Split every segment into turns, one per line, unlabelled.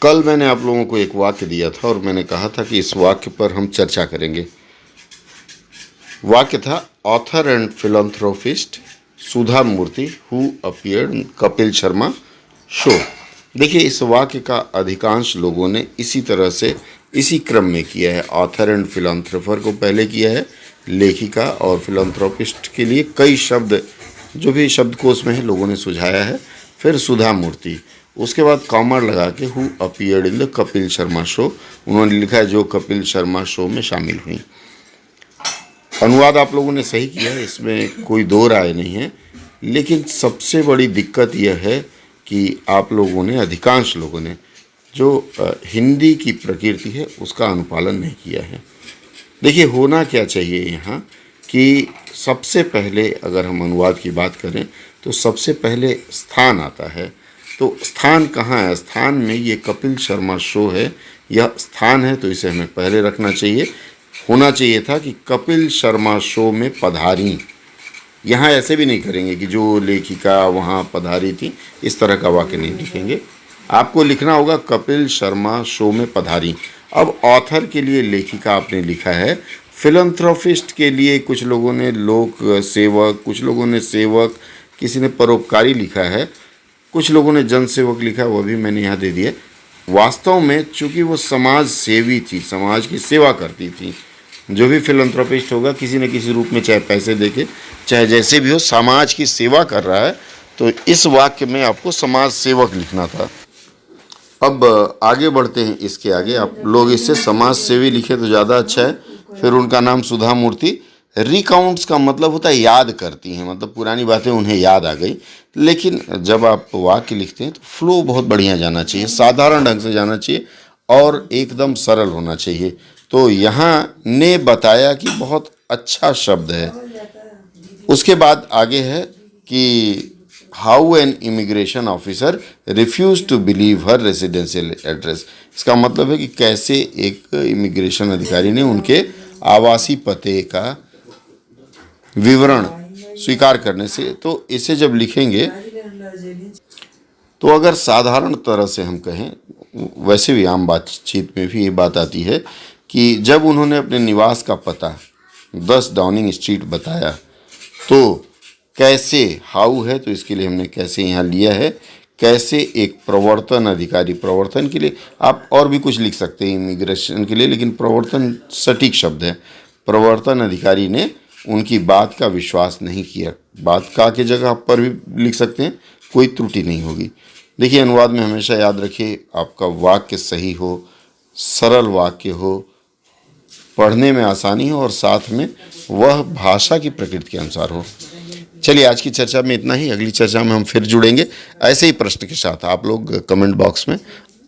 कल मैंने आप लोगों को एक वाक्य दिया था और मैंने कहा था कि इस वाक्य पर हम चर्चा करेंगे। वाक्य था author and philanthropist Sudha Murty who appeared Kapil Sharma show. देखिए, इस वाक्य का अधिकांश लोगों ने इसी तरह से इसी क्रम में किया है। ऑथर एंड फिलैंथ्रोपर को पहले किया है, लेखिका और फिलैंथ्रोपिस्ट के लिए कई शब्द जो भी शब्दकोश में है लोगों ने सुझाया है। फिर सुधा मूर्ति, उसके बाद कॉमर लगा के who appeared in the Kapil Sharma show, उन्होंने लिखा है जो कपिल शर्मा शो में शामिल हुई। अनुवाद आप लोगों ने सही किया, इसमें कोई दो राय नहीं है। लेकिन सबसे बड़ी दिक्कत यह है कि आप लोगों ने, अधिकांश लोगों ने, जो हिंदी की प्रकृति है उसका अनुपालन नहीं किया है। देखिए, होना क्या चाहिए यहाँ कि सबसे पहले अगर हम अनुवाद की बात करें तो सबसे पहले स्थान आता है। तो स्थान कहाँ है? स्थान में ये कपिल शर्मा शो है, यह स्थान है, तो इसे हमें पहले रखना चाहिए। होना चाहिए था कि कपिल शर्मा शो में पधारी। यहाँ ऐसे भी नहीं करेंगे कि जो लेखिका वहाँ पधारी थी, इस तरह का वाक्य नहीं लिखेंगे। आपको लिखना होगा कपिल शर्मा शो में पधारी। अब ऑथर के लिए लेखिका आपने लिखा है, फिलैंथ्रोपिस्ट के लिए कुछ लोगों ने लोक सेवक, कुछ लोगों ने सेवक, किसी ने परोपकारी लिखा है, कुछ लोगों ने जन सेवक लिखा है, वह भी मैंने यहाँ दे दिया। वास्तव में चूँकि वो समाज सेवी थी, समाज की सेवा करती थी, जो भी फिलैंथ्रोपिस्ट होगा किसी न किसी रूप में, चाहे पैसे देके चाहे जैसे भी हो, समाज की सेवा कर रहा है, तो इस वाक्य में आपको समाज सेवक लिखना था। अब आगे बढ़ते हैं। इसके आगे आप लोग इससे समाज सेवी लिखे तो ज़्यादा अच्छा है। फिर उनका नाम सुधा मूर्ति। रिकाउंट्स का मतलब होता है याद करती हैं, मतलब पुरानी बातें उन्हें याद आ गई। लेकिन जब आप वाक्य लिखते हैं तो फ्लो बहुत बढ़िया जाना चाहिए, साधारण ढंग से जाना चाहिए और एकदम सरल होना चाहिए। तो यहाँ ने बताया कि बहुत अच्छा शब्द है। उसके बाद आगे है कि how an immigration officer refuse to believe her residential address. इसका मतलब है कि कैसे एक इमिग्रेशन अधिकारी ने उनके आवासीय पते का विवरण स्वीकार करने से, तो इसे जब लिखेंगे तो अगर साधारण तरह से हम कहें, वैसे भी आम बातचीत में भी ये बात आती है कि जब उन्होंने अपने निवास का पता 10 डाउनिंग स्ट्रीट बताया तो कैसे, हाउ है तो इसके लिए हमने कैसे यहाँ लिया है। कैसे एक प्रवर्तन अधिकारी, प्रवर्तन के लिए आप और भी कुछ लिख सकते हैं इमिग्रेशन के लिए, लेकिन प्रवर्तन सटीक शब्द है। प्रवर्तन अधिकारी ने उनकी बात का विश्वास नहीं किया। बात का की जगह आप पर भी लिख सकते हैं, कोई त्रुटि नहीं होगी। देखिए, अनुवाद में हमेशा याद रखिए आपका वाक्य सही हो, सरल वाक्य हो, पढ़ने में आसानी हो और साथ में वह भाषा की प्रकृति के अनुसार हो। चलिए, आज की चर्चा में इतना ही। अगली चर्चा में हम फिर जुड़ेंगे ऐसे ही प्रश्न के साथ। आप लोग कमेंट बॉक्स में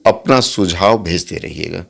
अपना सुझाव भेजते रहिएगा।